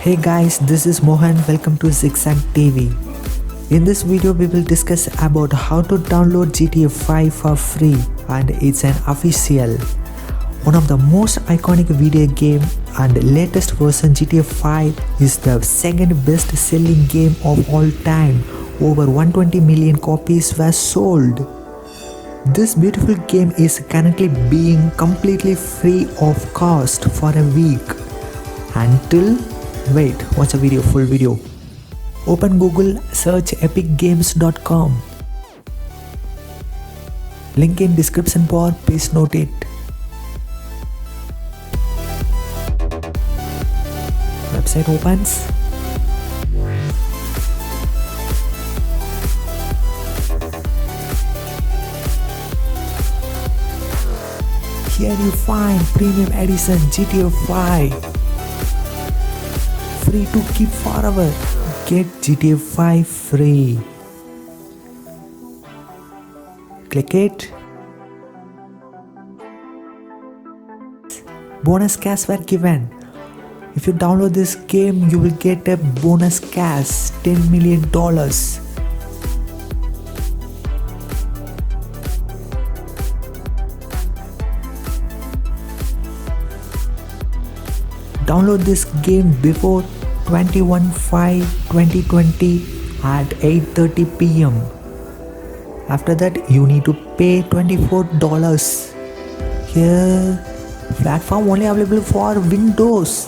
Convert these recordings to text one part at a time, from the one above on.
Hey guys, this is Mohan. Welcome to Zigzag TV. In this video, we will discuss about how to download GTA 5 for free, and it's an official. One of the most iconic video game and latest version GTA 5 is the second best selling game of all time. Over 120 million copies were sold. This beautiful game is currently being completely free of cost for a week. Until wait, watch the full video. Open Google, search epicgames.com. Link in description bar, please note it. Website opens. Here you find Premium Edition GTA 5. Free to keep forever. Get GTA 5 free. Click it. Bonus cash were given. If you download this game, you will get a bonus cash $10 million. Download this game before 21/5/2020 at 8:30 p.m. After that, you need to pay $24. Here, platform only available for Windows.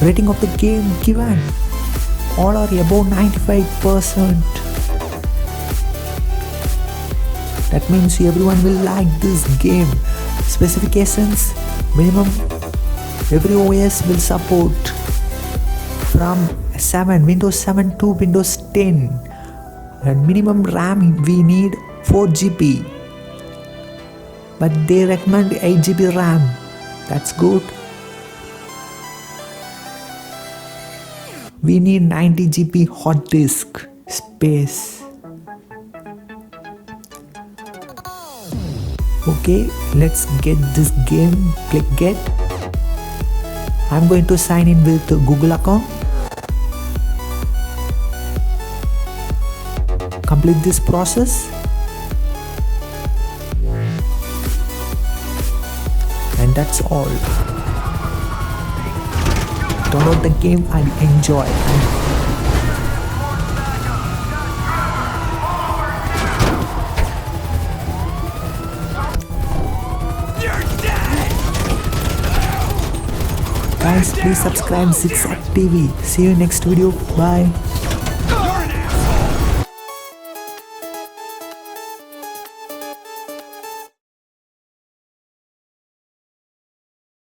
Rating of the game given. All are above 95%. That means everyone will like this game. Specifications: minimum every OS will support from Windows 7 to Windows 10, and minimum RAM we need 4 GB, but they recommend 8 GB RAM. That's good. We need 90 GB hard disk space. Okay, let's get this game. Click get. I'm going to sign in with the Google account. Complete this process. And that's all. Download the game and enjoy. Guys, please subscribe Zigzag TV. See you next video. Bye.